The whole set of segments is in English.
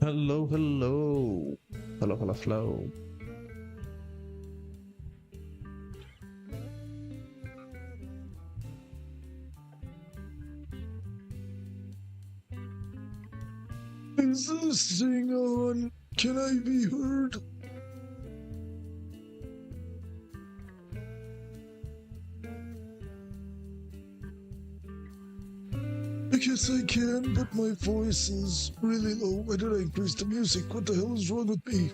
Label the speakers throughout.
Speaker 1: Hello, hello. Hello, hello, hello. Is this thing on? Can I be heard? I guess I can, but my voice is really low. Why did I increase the music? What the hell is wrong with me?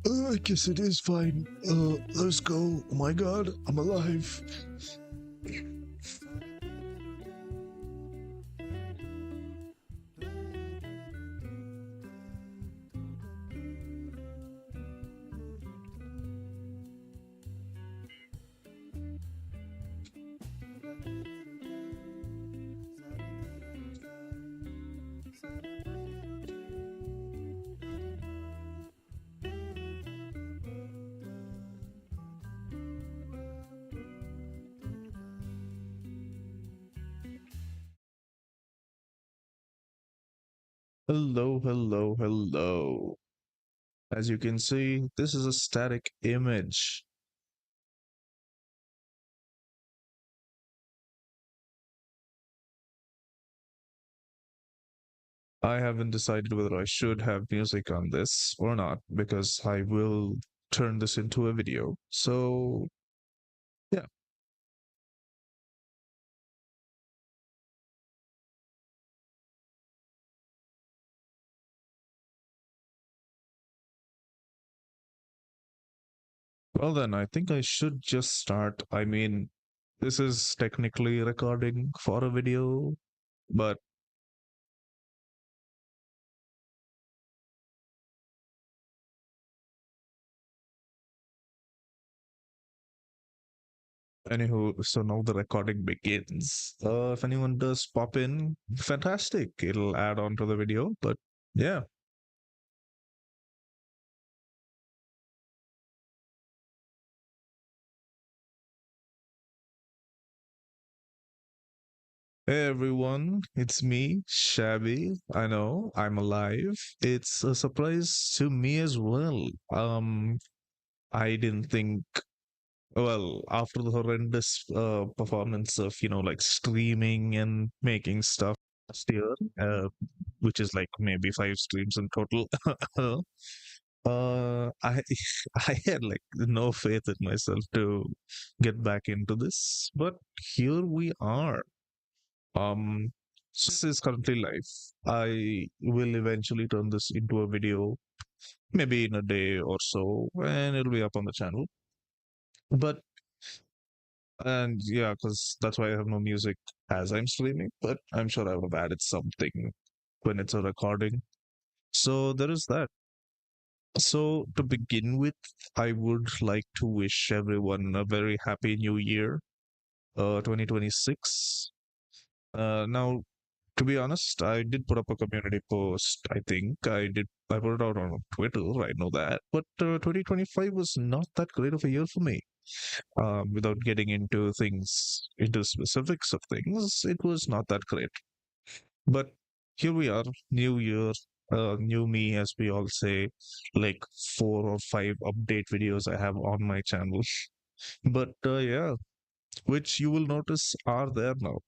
Speaker 1: I guess it is fine. Let's go. Oh my god, I'm alive. Hello, hello, hello. As you can see, this is a static image. I haven't decided whether I should have music on this or not because I will turn this into a video. So, yeah. Well, then, I think I should just start. I mean, this is technically recording for a video, but anywho, so now the recording begins. If anyone does pop in, fantastic. It'll add on to the video, but yeah. Hey everyone, it's me, Shabby. I know, I'm alive. It's a surprise to me as well. I didn't think, well, after the horrendous performance of, like streaming and making stuff last year, which is like maybe 5 streams in total. I I had like no faith in myself to get back into this, but here we are. Um, so this is currently live. I will eventually turn this into a video, maybe in a day or so, and it'll be up on the channel. But and yeah, because that's why I have no music as I'm streaming. But I'm sure I would have added something when it's a recording. So there is that. So to begin with, I would like to wish everyone a very happy new year, 2026. Now, to be honest, I did put up a community post. I think I put it out on Twitter. I know that, but 2025 was not that great of a year for me. Without getting into specifics of things, it was not that great. But here we are, new year, new me, as we all say. Like 4 or 5 update videos I have on my channel. But yeah, which you will notice are there now.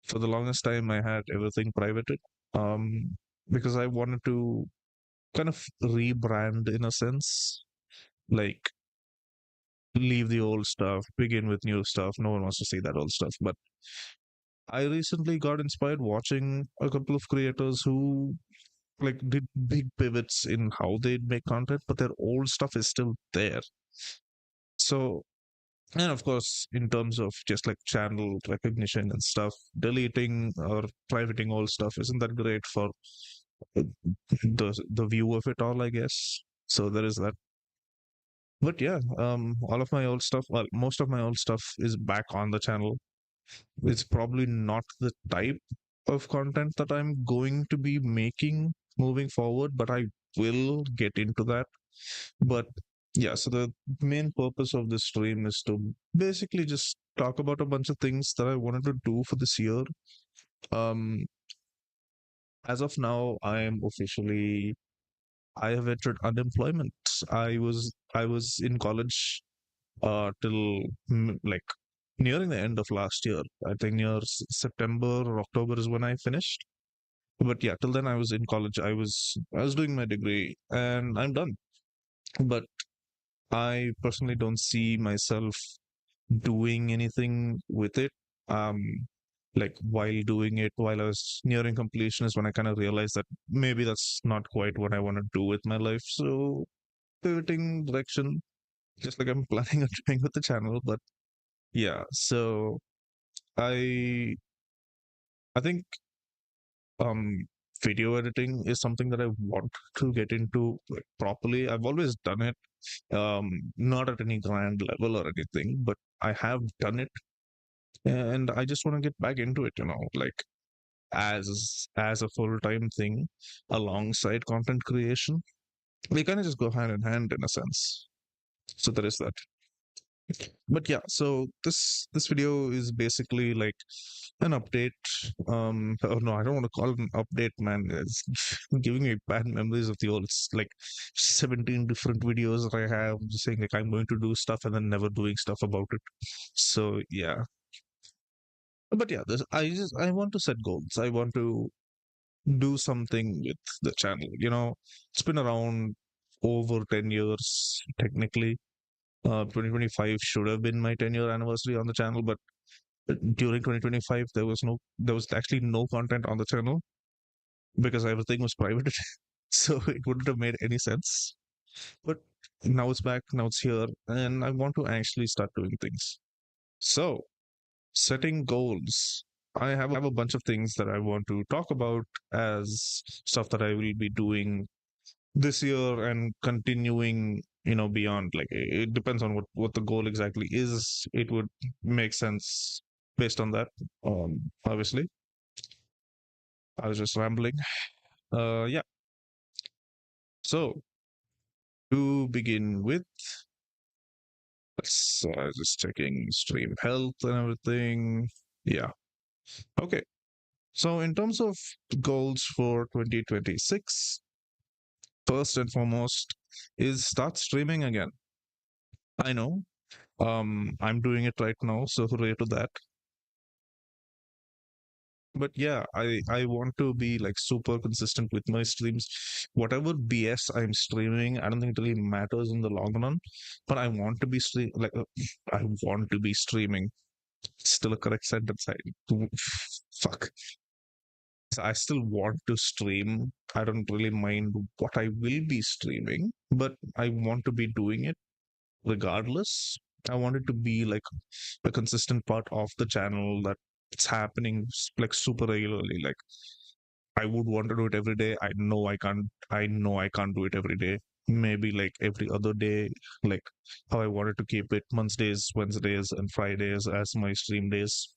Speaker 1: For the longest time, I had everything privated, um, because I wanted to kind of rebrand in a sense, like leave the old stuff, begin with new stuff. No one wants to see that old stuff. But I recently got inspired watching a couple of creators who like did big pivots in how they make content, but their old stuff is still there. So, and of course, in terms of just like channel recognition and stuff, deleting or privating old stuff isn't that great for uh, the view of it all, I guess. So there is that. But yeah, all of my old stuff, well, most of my old stuff is back on the channel. It's probably not the type of content that I'm going to be making moving forward, but I will get into that. But yeah, so the main purpose of this stream is to basically just talk about a bunch of things that I wanted to do for this year. Um, as of now, I have entered unemployment. I was in college till like nearing the end of last year. I think near September or October is when I finished. But yeah, till then I was in college. I was doing my degree and I'm done. But I personally don't see myself doing anything with it. Um, like while doing it, while I was nearing completion, is when I kind of realized that maybe that's not quite what I want to do with my life. So pivoting direction, just like I'm planning on doing with the channel. But yeah, so I I think um video editing is something that I want to get into like, properly. I've always done it, not at any grand level or anything, but I have done it, and I just want to get back into it. Like as a full time thing alongside content creation. They kind of just go hand in hand in a sense. So there is that. But yeah, so this video is basically like an update. Oh no, I don't want to call it an update, man. It's giving me bad memories of the old like 17 different videos that I have saying like I'm going to do stuff and then never doing stuff about it. So yeah. But yeah, I want to set goals. I want to do something with the channel. It's been around over 10 years technically. 2025 should have been my 10-year anniversary on the channel, but during 2025 there was actually no content on the channel because everything was private. So it wouldn't have made any sense. But now it's back, now it's here, and I want to actually start doing things. So setting goals, I have a bunch of things that I want to talk about as stuff that I will be doing this year and continuing, beyond. Like it depends on what the goal exactly is. It would make sense based on that. Obviously, I was just rambling. Yeah. So to begin with, let's just checking stream health and everything. Yeah. Okay. So in terms of goals for 2026, first and foremost is start streaming again. I know. I'm doing it right now, so hooray to that. But yeah, I want to be like super consistent with my streams. Whatever BS I'm streaming, I don't think it really matters in the long run. But I want to be I want to be streaming. Still a correct sentence. Fuck. So I still want to stream. I don't really mind what I will be streaming, but I want to be doing it regardless. I want it to be like a consistent part of the channel that it's happening like super regularly. Like I would want to do it every day. I know I can't do it every day. Maybe like every other day, like how I wanted to keep it Mondays, Wednesdays, and Fridays as my stream days.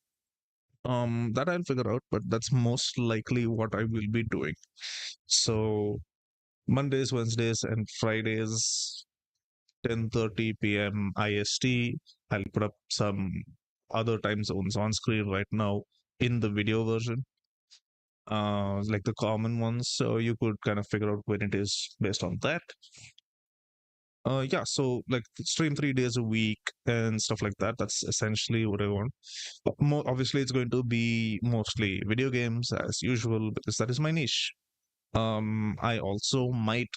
Speaker 1: That I'll figure out, but that's most likely what I will be doing. So Mondays, Wednesdays, and Fridays, 10:30 p.m. IST. I'll put up some other time zones on screen right now in the video version, like the common ones. So you could kind of figure out when it is based on that. Yeah, so like stream 3 days a week and stuff like that. That's essentially what I want. But more obviously, it's going to be mostly video games as usual because that is my niche. I also might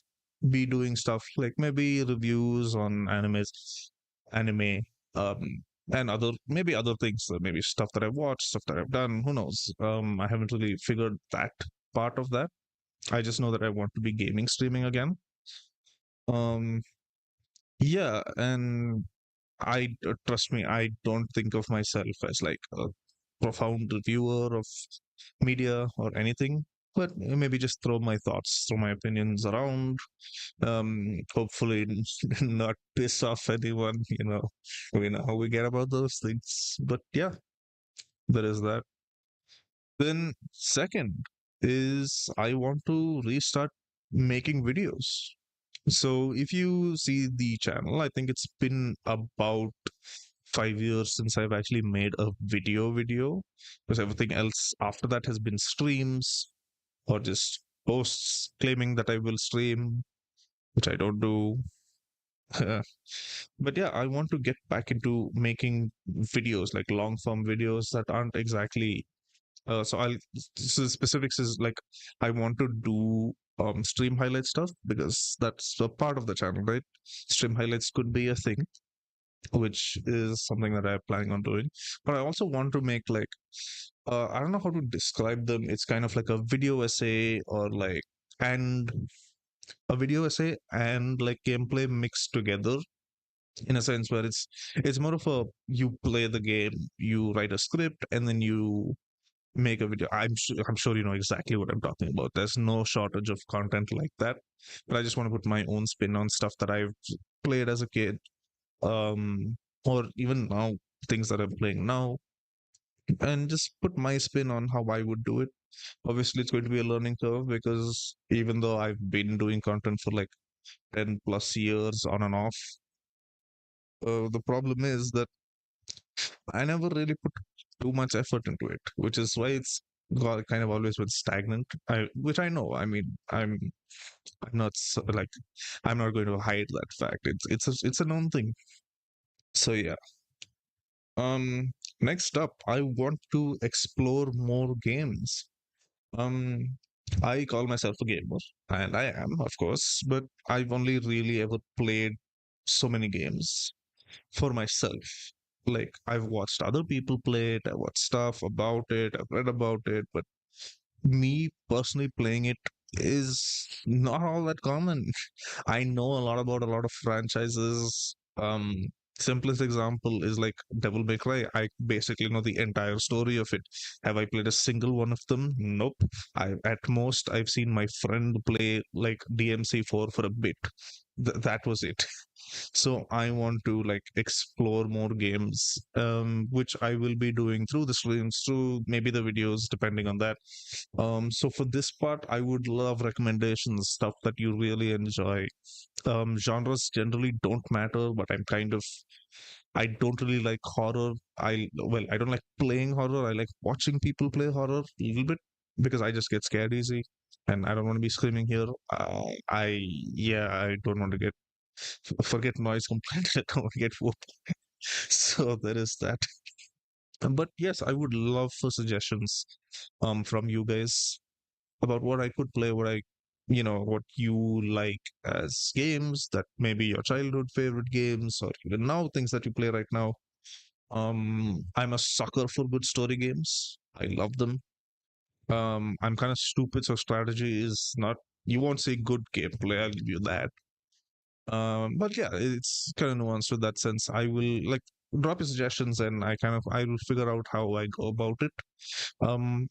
Speaker 1: be doing stuff like maybe reviews on anime, um, and other things, maybe stuff that I've watched, stuff that I've done. Who knows? I haven't really figured that part of that. I just know that I want to be gaming streaming again. Um, yeah, and trust me, I don't think of myself as like a profound reviewer of media or anything, but maybe just throw my thoughts, throw my opinions around. Hopefully not piss off anyone. We know how we get about those things. But yeah, there is that. Then second is I want to restart making videos. So if you see the channel, I think it's been about 5 years since I've actually made a video, because everything else after that has been streams or just posts claiming that I will stream, which I don't do. But yeah, I want to get back into making videos, like long form videos that aren't exactly so I'll so specifics is like I want to do stream highlight stuff because that's a part of the channel, right? Stream highlights could be a thing, which is something that I'm planning on doing. But I also want to make like I don't know how to describe them. It's kind of like a video essay or like and a video essay and like gameplay mixed together in a sense where it's more of a you play the game, you write a script, and then you make a video. I'm sure you know exactly what I'm talking about. There's no shortage of content like that. But I just want to put my own spin on stuff that I've played as a kid, or even now things that I'm playing now, and just put my spin on how I would do it. Obviously, it's going to be a learning curve because even though I've been doing content for like 10 plus years on and off, the problem is that I never really put too much effort into it, which is why it's kind of always been stagnant. Which I know. I mean, I'm not like, I'm not going to hide that fact. It's a known thing. So yeah. Next up, I want to explore more games. Um, I call myself a gamer, and I am, of course, but I've only really ever played so many games for myself. Like I've watched other people play it, I watched stuff about it, I've read about it, but me personally playing it is not all that common. I know a lot about a lot of franchises. Simplest example is like Devil May Cry. I basically know the entire story of it. Have I played a single one of them? Nope. I at most I've seen my friend play like DMC4 for a bit. That was it. So I want to like explore more games, which I will be doing through the streams, through maybe the videos, depending on that. So for this part, I would love recommendations, stuff that you really enjoy. Genres generally don't matter, but I don't really like horror. I don't like playing horror. I like watching people play horror a little bit because I just get scared easy, and I don't want to be screaming here. Yeah, I don't want to get forget noise complaint. I don't want to get whooped. So there is that. But yes, I would love for suggestions from you guys about what I could play, what you like as games that maybe your childhood favorite games or even now things that you play right now. I'm a sucker for good story games. I love them. I'm kind of stupid, so strategy is not, you won't say good gameplay, I'll give you that. But yeah, it's kind of nuanced with that sense. I will like drop your suggestions and I will figure out how I go about it.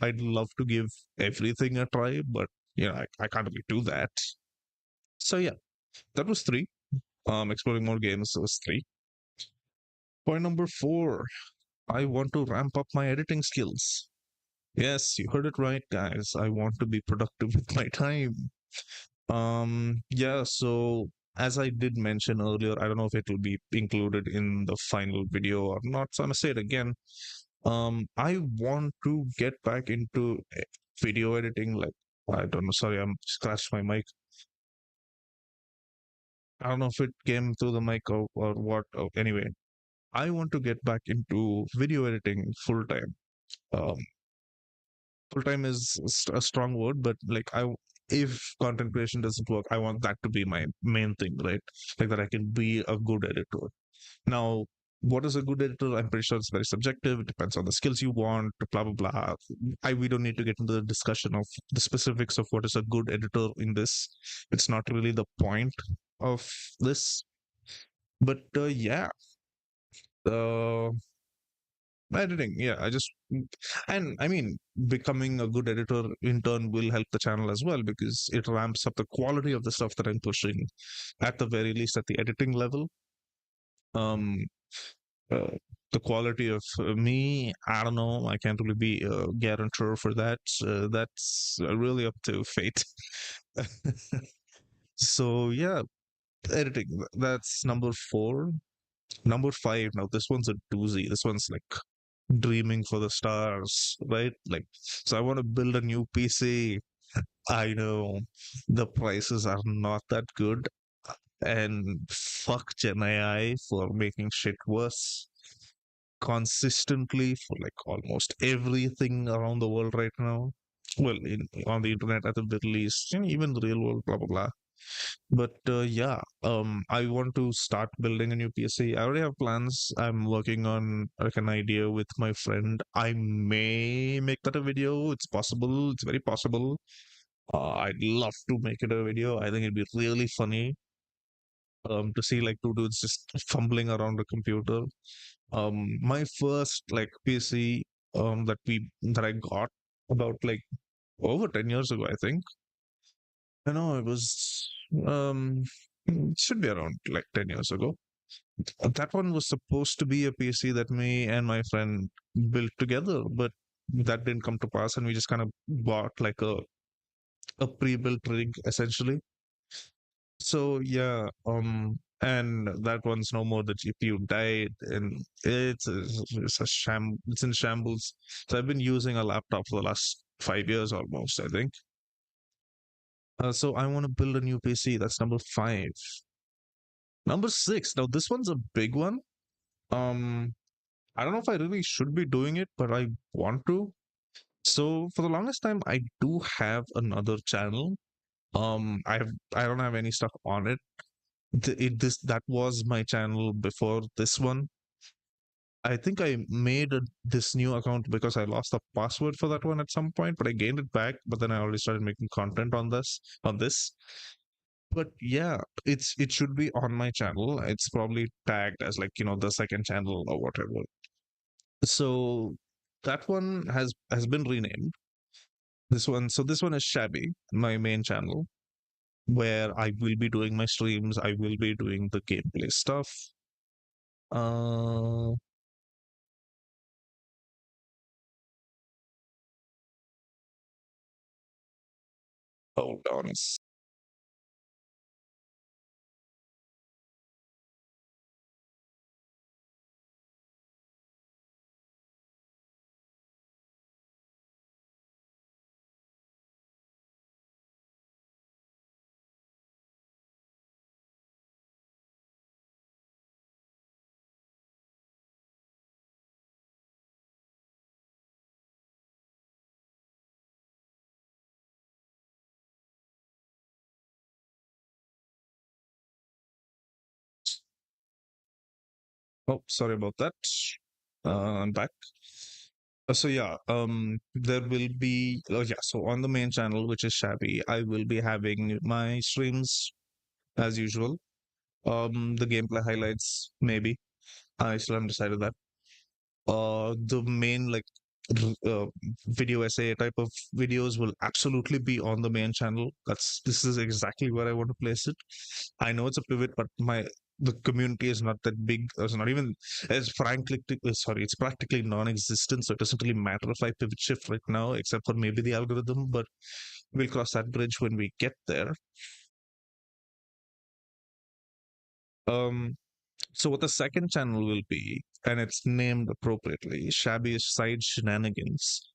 Speaker 1: I'd love to give everything a try, but I can't really do that. So yeah, that was three. Exploring more games was three. Point number four, I want to ramp up my editing skills. Yes, you heard it right, guys. I want to be productive with my time. Yeah, so as I did mention earlier, I don't know if it will be included in the final video or not, so I'm gonna say it again. I want to get back into video editing. Like, I don't know, sorry, I'm scratched my mic. I don't know if it came through the mic or what. Anyway, I want to get back into video editing full time. Um, Full time is a strong word, but like if content creation doesn't work, I want that to be my main thing, right? Like that I can be a good editor. Now, what is a good editor? I'm pretty sure it's very subjective. It depends on the skills you want, blah blah blah. We don't need to get into the discussion of the specifics of what is a good editor in this. It's not really the point of this. But yeah, uh, editing. Yeah, and I mean, becoming a good editor in turn will help the channel as well because it ramps up the quality of the stuff that I'm pushing, at the very least at the editing level. Um, uh, the quality of me, I don't know. I can't really be a guarantor for that. That's really up to fate. So yeah. editing. That's number four. Number five. Now this one's a doozy. This one's like dreaming for the stars, right? Like, so I want to build a new PC. I know the prices are not that good, and fuck Gen AI for making shit worse consistently for like almost everything around the world right now. Well, on the internet at the very least, and even the real world, blah blah blah. But yeah, I want to start building a new PC. I already have plans. I'm working on like an idea with my friend. I may make that a video. It's possible. It's very possible. I'd love to make it a video. I think it'd be really funny to see like two dudes just fumbling around a computer. My first like PC that I got about like over 10 years ago, I think. I know it was it should be around like 10 years ago. That one was supposed to be a PC that me and my friend built together, but that didn't come to pass, and we just kind of bought like a pre-built rig essentially. So yeah, and that one's no more. The GPU died, and it's a sham. It's in shambles. So I've been using a laptop for the last 5 years almost, I think. So I want to build a new PC. That's number five. Number six. Now this one's a big one. Um, I don't know if I really should be doing it, but I want to. So for the longest time, I do have another channel. I don't have any stuff on it. This that was my channel before this one. I think I made this new account because I lost the password for that one at some point, but I gained it back. But then I already started making content on this. But yeah, it should be on my channel. It's probably tagged as like the second channel or whatever. So that one has been renamed. This one is Shabby, my main channel, where I will be doing my streams. I will be doing the gameplay stuff. Uh, Hold on. Oh, sorry about that. I'm back. So yeah, there will be yeah. So on the main channel, which is Shabby, I will be having my streams as usual. The gameplay highlights maybe. I still haven't decided that. The main like video essay type of videos will absolutely be on the main channel. This is exactly where I want to place it. I know it's a pivot, but the community is not that big. It's not even as frankly sorry, it's practically non-existent. So it doesn't really matter if I pivot shift right now, except for maybe the algorithm. But we'll cross that bridge when we get there. Um, so what the second channel will be, and it's named appropriately, Shabby Side Shenanigans,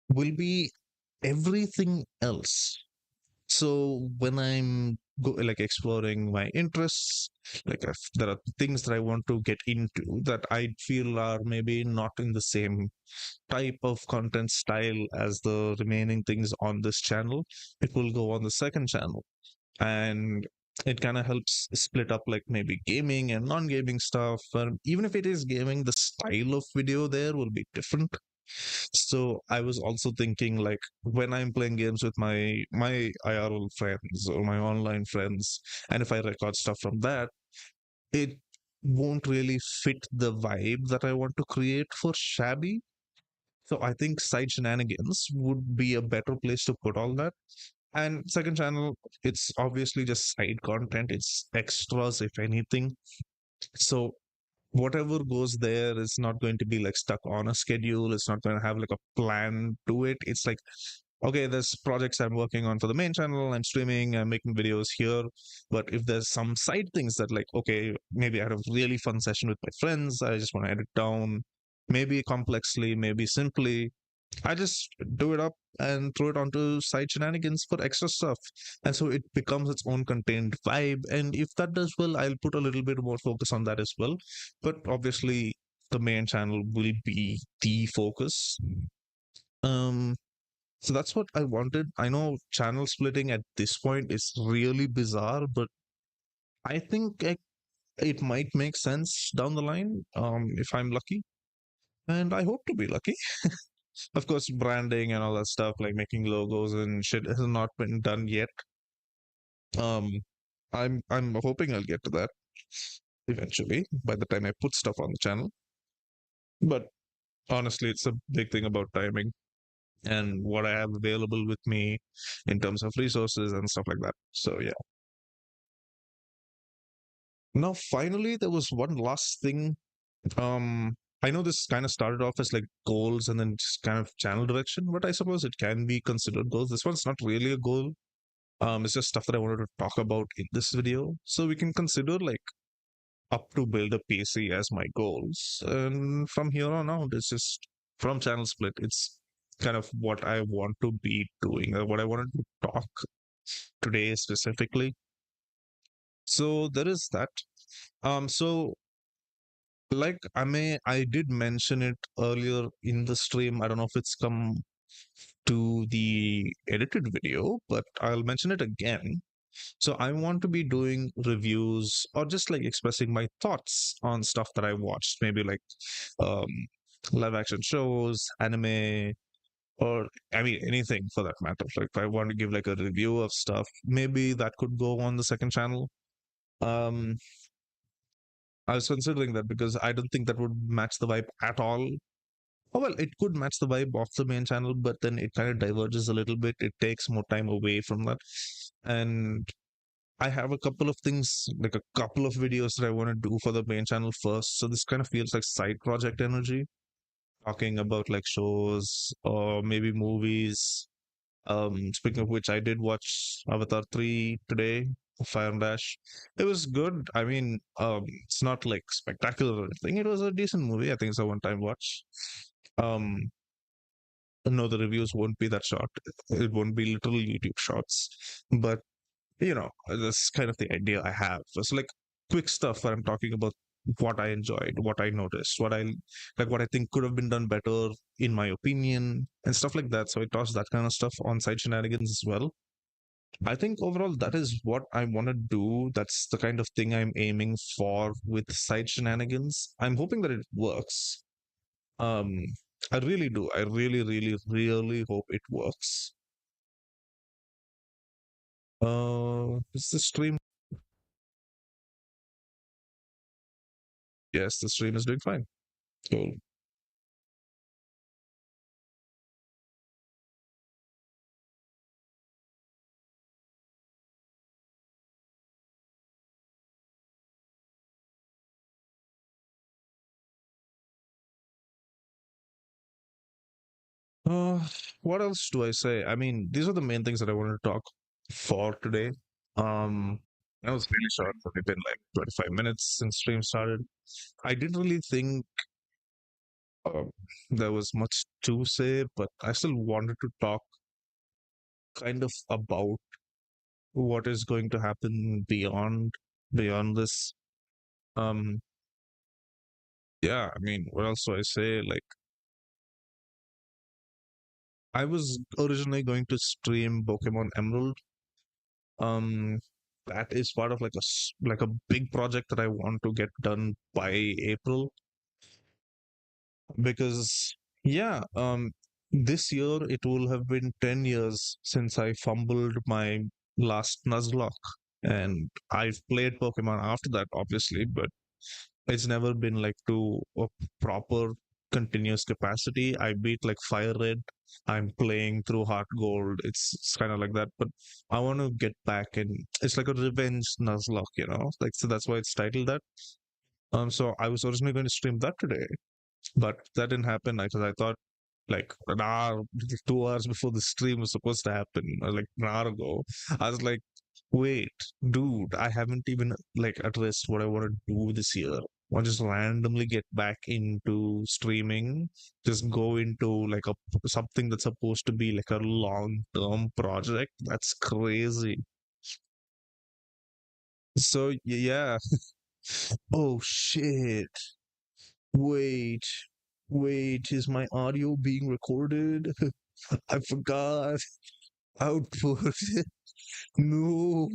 Speaker 1: will be everything else. So when like exploring my interests, like if there are things that I want to get into that I feel are maybe not in the same type of content style as the remaining things on this channel, it will go on the second channel. And it kind of helps split up like maybe gaming and non-gaming stuff. Even if it is gaming, the style of video there will be different. So I was also thinking like when I'm playing games with my IRL friends or my online friends, and if I record stuff from that, it won't really fit the vibe that I want to create for Shabby. So I think Side Shenanigans would be a better place to put all that. And second channel, it's obviously just side content. It's extras, if anything. So whatever goes there is not going to be like stuck on a schedule. It's not going to have like a plan to it. It's like okay, there's projects I'm working on for the main channel, I'm streaming, I'm making videos here. But if there's some side things that, like, okay, maybe I had a really fun session with my friends, I just want to edit down, maybe complexly, maybe simply, I just do it up and throw it onto side shenanigans for extra stuff. And so it becomes its own contained vibe. And if that does well, I'll put a little bit more focus on that as well. But obviously, the main channel will be the focus. Um, so that's what I wanted. I know channel splitting at this point is really bizarre, but I think it might make sense down the line, if I'm lucky. And I hope to be lucky. Of course, branding and all that stuff, like making logos and shit, has not been done yet. Um, I'm hoping I'll get to that eventually by the time I put stuff on the channel. But honestly, it's a big thing about timing and what I have available with me in terms of resources and stuff like that. So yeah. Now finally there was one last thing. I know this kind of started off as like goals and then just kind of channel direction, but I suppose it can be considered goals. This one's not really a goal. It's just stuff that I wanted to talk about in this video. So we can consider like up to build a PC as my goals. And from here on out, it's just from channel split. It's kind of what I want to be doing, what I wanted to talk today specifically. So there is that. So like I did mention it earlier in the stream. I don't know if it's come to the edited video, but I'll mention it again. So I want to be doing reviews or just like expressing my thoughts on stuff that I watched, maybe like um, live action shows, anime, or I mean anything for that matter. Like if I want to give like a review of stuff, maybe that could go on the second channel. Um, I was considering that because I don't think that would match the vibe at all. Oh well, it could match the vibe of the main channel, but then it kind of diverges a little bit. It takes more time away from that. And I have a couple of things, like a couple of videos that I want to do for the main channel first. So this kind of feels like side project energy, talking about like shows or maybe movies. Speaking of which, I did watch Avatar 3 today, Fire and Dash. It was good. I mean, it's not like spectacular or anything. It was a decent movie. I think it's a one-time watch. Um, no, the reviews won't be that short. It won't be literal YouTube shots, but that's kind of the idea I have. It's like quick stuff where I'm talking about what I enjoyed, what I noticed, what I think could have been done better in my opinion, and stuff like that. So I toss that kind of stuff on side shenanigans as well. I think overall that is what I want to do. That's the kind of thing I'm aiming for with side shenanigans. I'm hoping that it works. Um, I really do. I really, really, really hope it works. Is the stream? Yes, the stream is doing fine. Cool. Uh, what else do I say? I mean, these are the main things that I wanted to talk for today. I was really short. It's only been like 25 minutes since stream started. I didn't really think uh, there was much to say, but I still wanted to talk kind of about what is going to happen beyond this. Um, yeah, I mean, what else do I say? Like, I was originally going to stream Pokemon Emerald. Um, that is part of like like a big project that I want to get done by April because yeah, this year it will have been 10 years since I fumbled my last Nuzlocke, and I've played Pokemon after that, obviously, but it's never been like to a proper continuous capacity. I beat like Fire Red. I'm playing through Heart Gold. It's kind of like that. But I want to get back, and it's like a revenge Nuzlocke, Like so that's why it's titled that. So I was originally going to stream that today, but that didn't happen because I thought like an hour, 2 hours before the stream was supposed to happen, or like an hour ago. I was like, wait, dude, I haven't even like addressed what I want to do this year. Or just randomly get back into streaming, just go into like a something that's supposed to be like a long term project. That's crazy. So yeah. Oh shit. Wait. Wait, is my audio being recorded? I forgot. Output. No.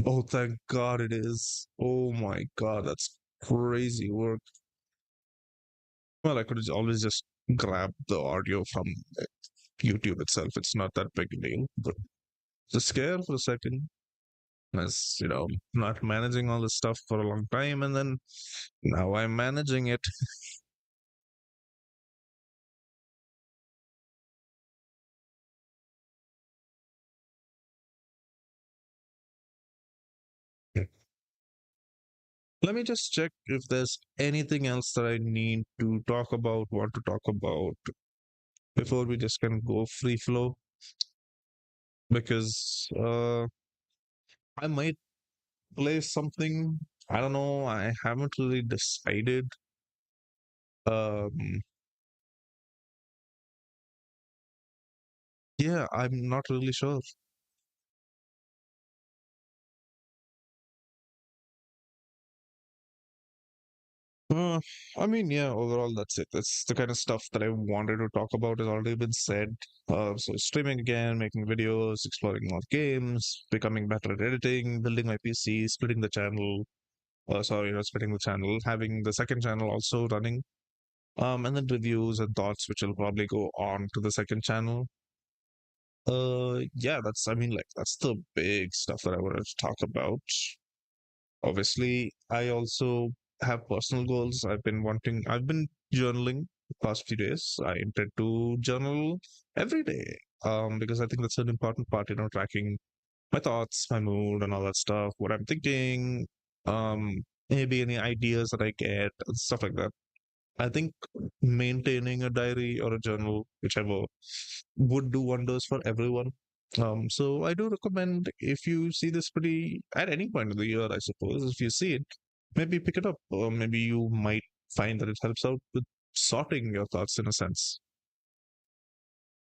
Speaker 1: Oh, thank God it is. Oh my God, that's crazy work. Well, I could have always just grabbed the audio from YouTube itself. It's not that big a deal. But just scared for a second, as not managing all this stuff for a long time, and then now I'm managing it. Let me just check if there's anything else that I need to talk about, want to talk about before we just can go free flow. Because I might play something. I don't know. I haven't really decided. Um, yeah, I'm not really sure. Uh, I mean, yeah, overall, that's it. That's the kind of stuff that I wanted to talk about has already been said. So streaming again, making videos, exploring more games, becoming better at editing, building my PC, splitting the channel. Sorry, not splitting the channel, having the second channel also running. And then reviews and thoughts, which will probably go on to the second channel. Yeah, I mean, like, that's the big stuff that I wanted to talk about. Obviously, I also have personal goals. I've been journaling the past few days. I intend to journal every day. Because I think that's an important part, tracking my thoughts, my mood, and all that stuff, what I'm thinking, maybe any ideas that I get, and stuff like that. I think maintaining a diary or a journal, whichever, would do wonders for everyone. So I do recommend, if you see this pretty at any point of the year, I suppose, if you see it, maybe pick it up, or maybe you might find that it helps out with sorting your thoughts in a sense.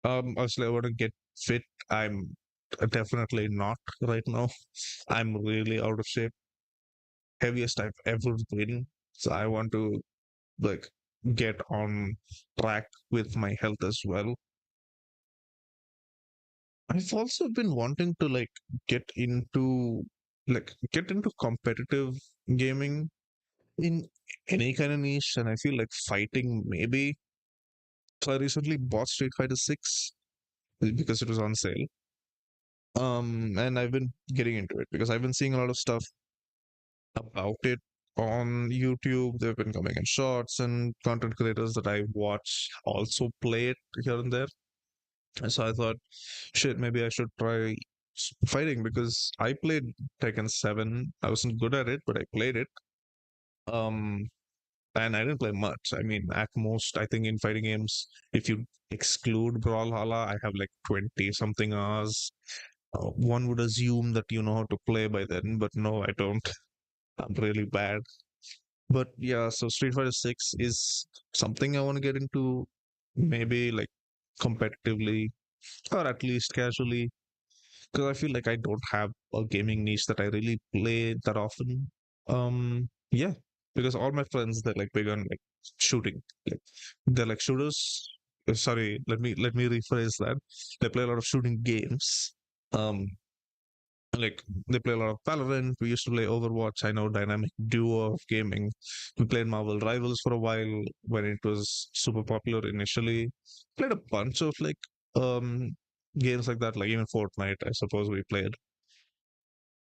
Speaker 1: Obviously, I want to get fit. I'm definitely not right now. I'm really out of shape, heaviest I've ever been. So I want to like get on track with my health as well. I've also been wanting to get into competitive gaming in any kind of niche, and I feel like fighting maybe. So I recently bought Street Fighter 6 because it was on sale. And I've been getting into it because I've been seeing a lot of stuff about it on YouTube. They've been coming in shorts, and content creators that I watch also play it here and there. And so I thought, shit, maybe I should try fighting, because I played Tekken 7. I wasn't good at it, but I played it. Um, and I didn't play much. I mean, at most, I think in fighting games, if you exclude Brawlhalla, I have like 20 something hours. One would assume that you know how to play by then, but no, I don't. I'm really bad. But yeah, so Street Fighter 6 is something I want to get into, maybe like competitively, or at least casually, because I feel like I don't have a gaming niche that I really play that often. Yeah, because all my friends, they're like big on like shooting. Like, they're like shooters. Sorry, let me rephrase that. They play a lot of shooting games. Um, like they play a lot of Valorant. We used to play Overwatch. I know Dynamic Duo of gaming. We played Marvel Rivals for a while when it was super popular initially. Played a bunch of um games like that, like even Fortnite, I suppose we played.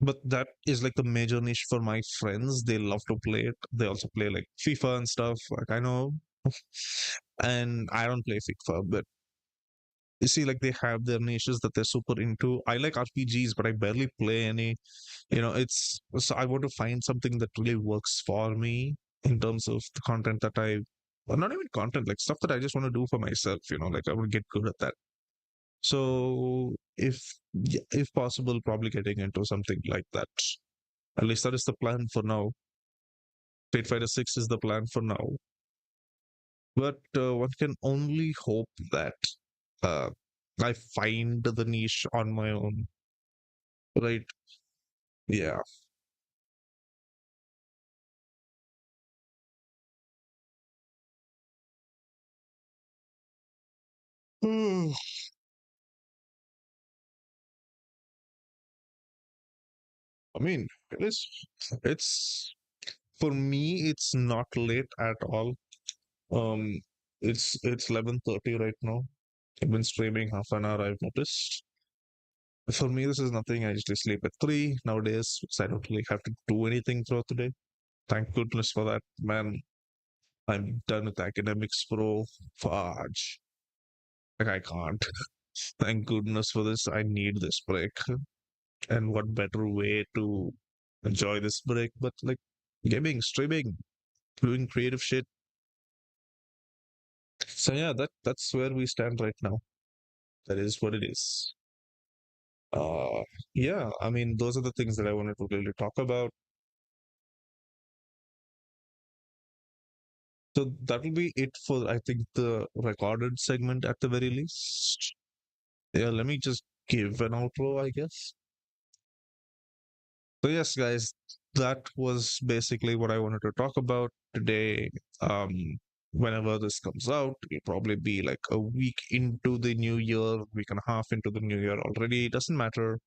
Speaker 1: But that is like the major niche for my friends. They love to play it. They also play like FIFA and stuff. Like I know, and I don't play FIFA, but you see, like they have their niches that they're super into. I like RPGs, but I barely play any. It's so I want to find something that really works for me in terms of the content that I or not even content, like stuff that I just want to do for myself, like I want to get good at that. So if possible, probably getting into something like that. At least that is the plan for now. Street Fighter 6 is the plan for now. But one can only hope that uh, I find the niche on my own, right? Yeah. I mean, it's for me, it's not late at all. Um, it's 11:30 right now. I've been streaming half an hour, I've noticed. For me, this is nothing. I usually sleep at 3 nowadays, so I don't really have to do anything throughout the day. Thank goodness for that, man. I'm done with academics, bro. Fudge. Like, I can't. Thank goodness for this. I need this break. And what better way to enjoy this break but like gaming, streaming, doing creative shit. So yeah, that's where we stand right now. That is what it is. Uh, yeah, I mean, those are the things that I wanted to really talk about. So that will be it for, I think, the recorded segment at the very least. Yeah, let me just give an outro, I guess. So yes, guys, that was basically what I wanted to talk about today. Whenever this comes out, it'll probably be like a week into the new year, week and a half into the new year already. It doesn't matter.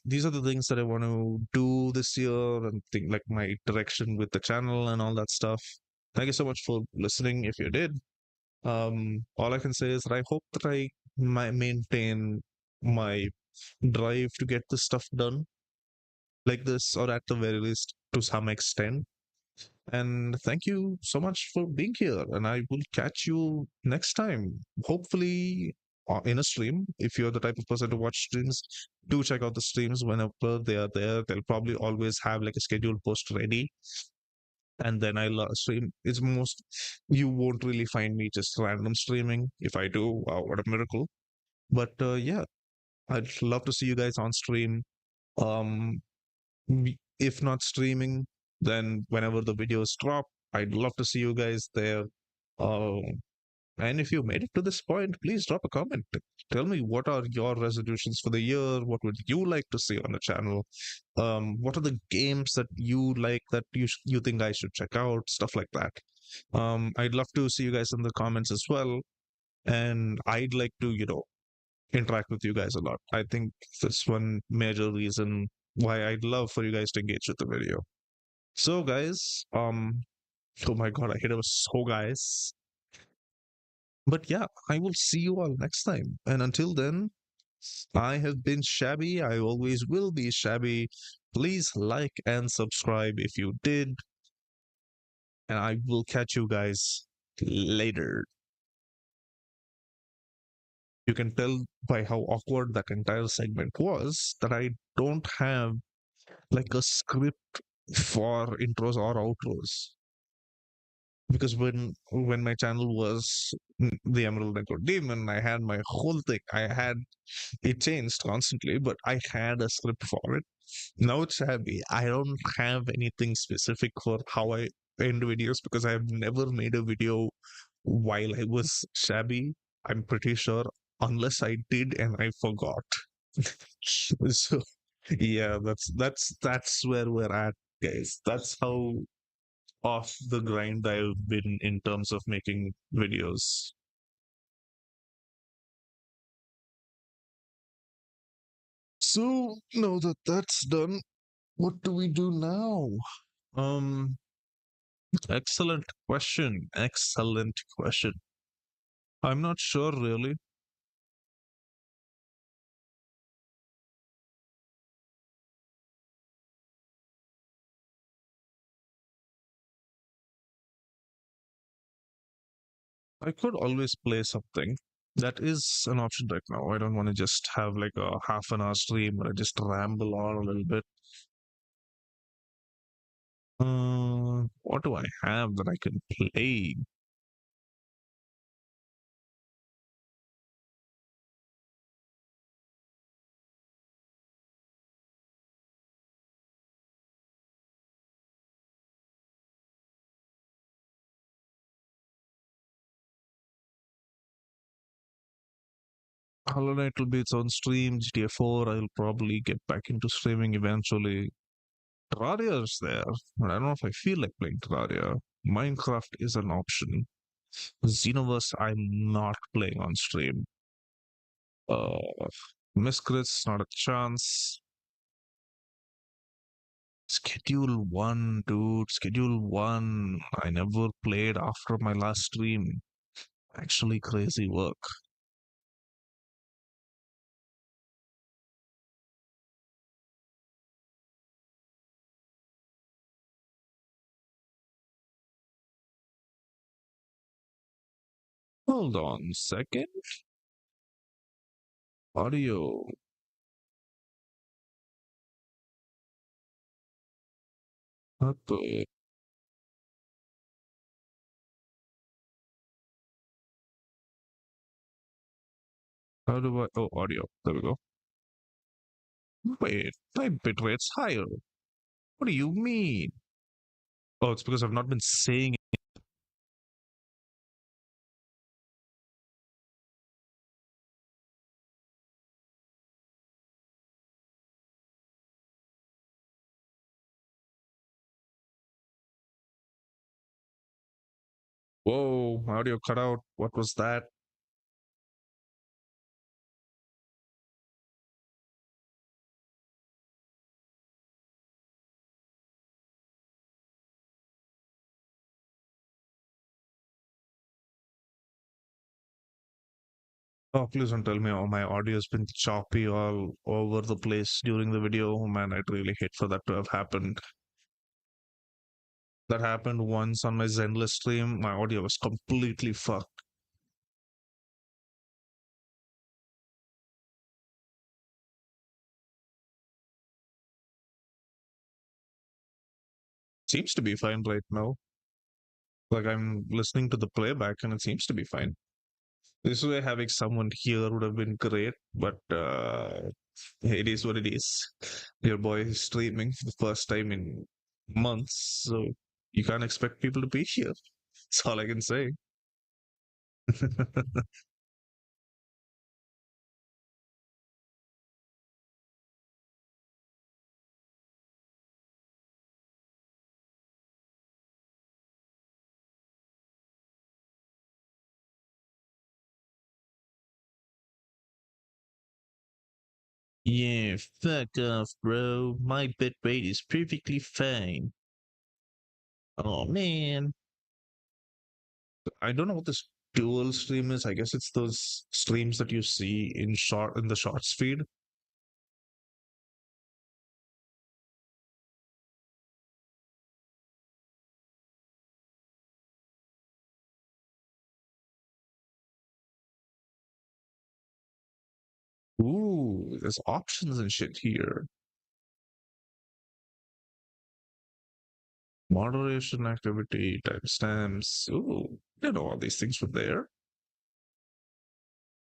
Speaker 1: These are the things that I want to do this year and think like my direction with the channel and all that stuff. Thank you so much for listening. If you did, all I can say is that I hope that I maintain my drive to get this stuff done like this, or at the very least to some extent. And thank you so much for being here. And I will catch you next time. Hopefully, in a stream. If you're the type of person to watch streams, do check out the streams whenever they are there. They'll probably always have like a scheduled post ready. And then I'll stream. It's most, you won't really find me just random streaming. If I do, wow, what a miracle. But yeah, I'd love to see you guys on stream. Um, if not streaming, then whenever the videos drop, I'd love to see you guys there. Uh, and if you made it to this point, please drop a comment. Tell me what are your resolutions for the year? What would you like to see on the channel? What are the games that you like that you think I should check out? Stuff like that. I'd love to see you guys in the comments as well. And I'd like to, interact with you guys a lot. I think that's one major reason why I'd love for you guys to engage with the video. So guys, oh my god, I hit a so guys. But yeah, I will see you all next time. And until then, I have been Shabby. I always will be Shabby. Please like and subscribe if you did. And I will catch you guys later. You can tell by how awkward that entire segment was that I don't have like a script for intros or outros. Because when my channel was the Emerald Network Demon, I had my whole thing. I had it changed constantly, but I had a script for it. Now it's Shabby. I don't have anything specific for how I end videos because I have never made a video while I was Shabby. I'm pretty sure, unless I did and I forgot. So yeah, that's where we're at, guys. That's how off the grind I've been in terms of making videos. So now that that's done, what do we do now? Um, excellent question. Excellent question. I'm not sure really. I could always play something. That is an option right now. I don't want to just have like a half an hour stream where I just ramble on a little bit. What do I have that I can play? Hollow Knight will be its own stream. GTA 4, I'll probably get back into streaming eventually. Terraria is there, but I don't know if I feel like playing Terraria. Minecraft is an option. Xenoverse, I'm not playing on stream. Uh, Miscrits, not a chance. Schedule 1, dude. Schedule 1. I never played after my last stream. Actually, crazy work. Hold on a second. Audio. How do I? Oh, audio. There we go. Wait, my bitrate's higher. What do you mean? Oh, it's because I've not been saying it. Whoa, audio cut out. What was that? Oh, please don't tell me oh, my audio has been choppy all over the place during the video. Oh, man, I'd really hate for that to have happened. That happened once on my Zenless stream. My audio was completely fucked. Seems to be fine right now. Like I'm listening to the playback and it seems to be fine. This way, having someone here would have been great, but it is what it is. Your boy is streaming for the first time in months, so you can't expect people to be here. That's all I can say. Yeah, fuck off, bro. My bitrate is perfectly fine. Oh man. I don't know what this dual stream is. I guess it's those streams that you see in the shorts feed. Ooh, there's options and shit here. Moderation activity, timestamps. Ooh, you know all these things were there.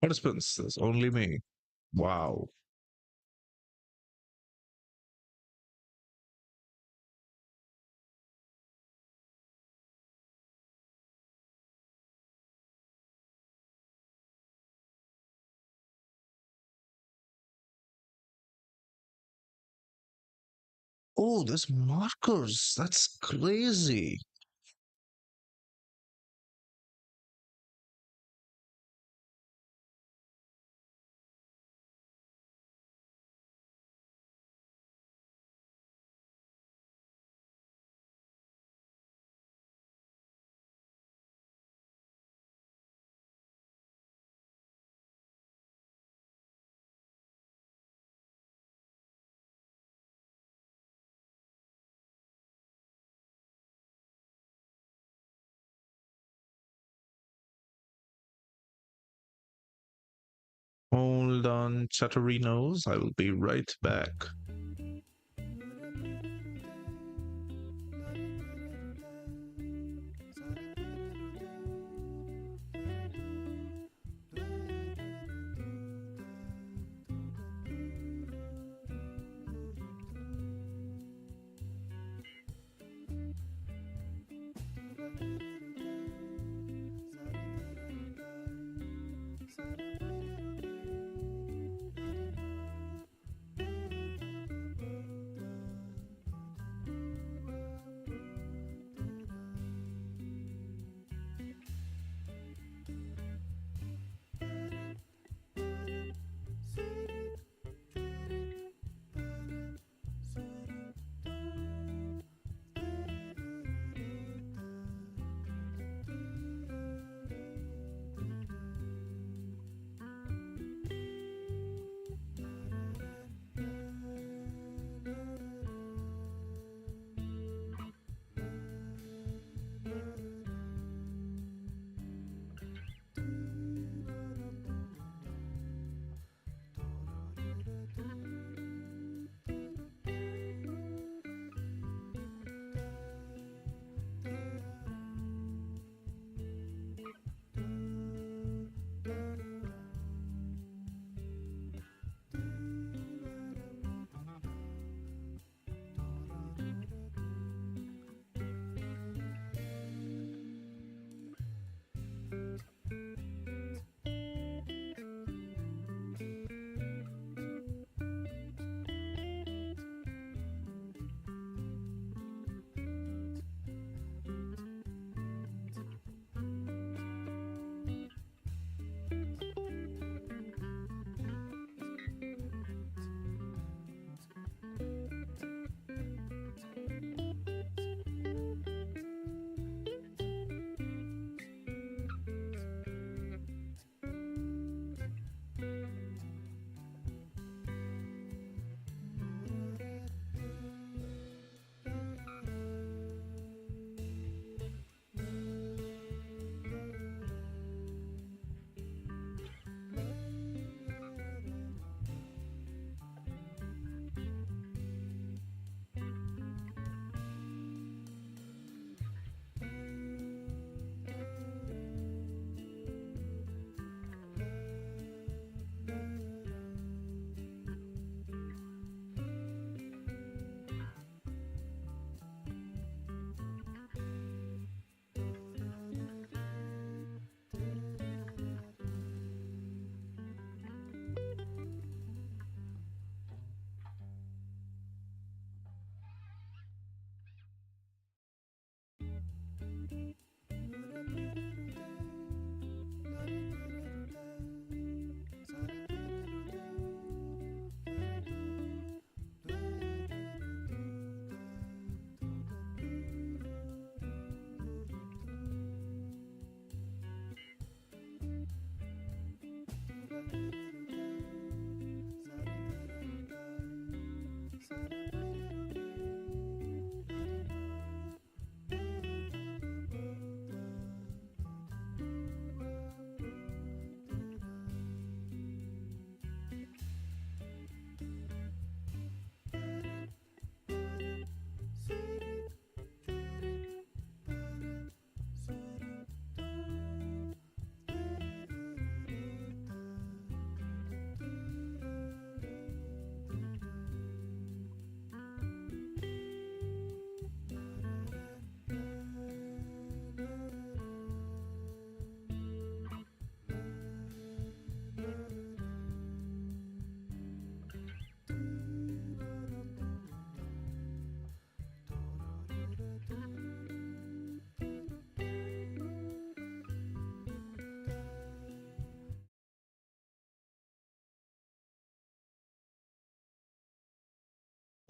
Speaker 1: Participants, there's only me. Wow. Oh, there's markers. That's crazy. Hold on, Chatterinos. I will be right back.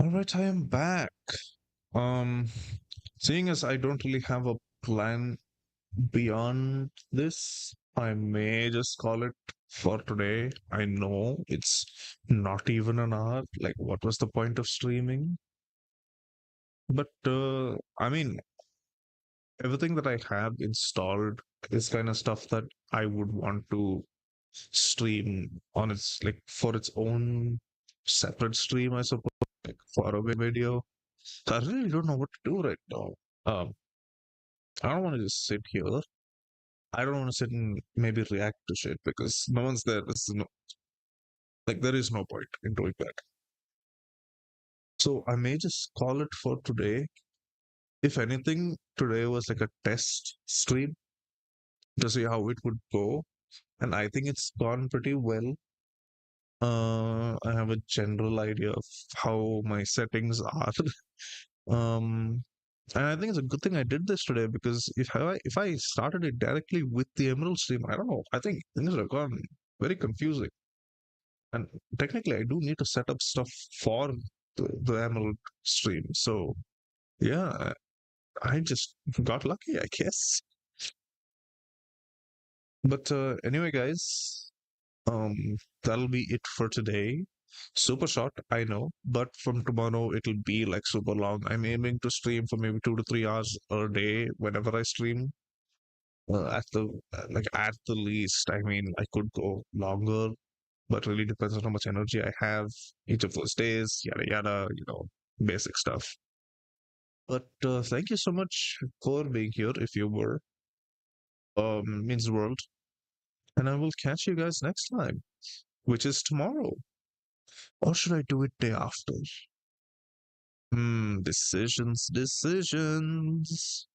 Speaker 1: All right, I am back. Um, Seeing as I don't really have a plan beyond this, I may just call it for today. I know it's not even an hour. Like, what was the point of streaming? But I mean, everything that I have installed is kind of stuff that I would want to stream on its like for its own separate stream, I suppose, like for a video. So I really don't know what to do right now. Um, I don't want to just sit here. I don't want to sit and maybe react to shit because no one's there. There's no, like there is no point in doing that. So I may just call it for today. If anything, today was like a test stream to see how it would go, and I think it's gone pretty well. I have a general idea of how my settings are. Um, and I think it's a good thing I did this today because if I started it directly with the Emerald stream, I don't know. I think things would have gone very confusing. And technically, I do need to set up stuff for the Emerald stream. So yeah, I just got lucky, I guess. But anyway, guys, um, that'll be it for today. Super short, I know, but from tomorrow it'll be like super long. I'm aiming to stream for maybe 2 to 3 hours a day whenever I stream. At the at the least, I mean, I could go longer, but really depends on how much energy I have each of those days. Yada yada, basic stuff. But thank you so much for being here. If you were, means the world, and I will catch you guys next time, which is tomorrow. Or should I do it day after? Decisions, decisions.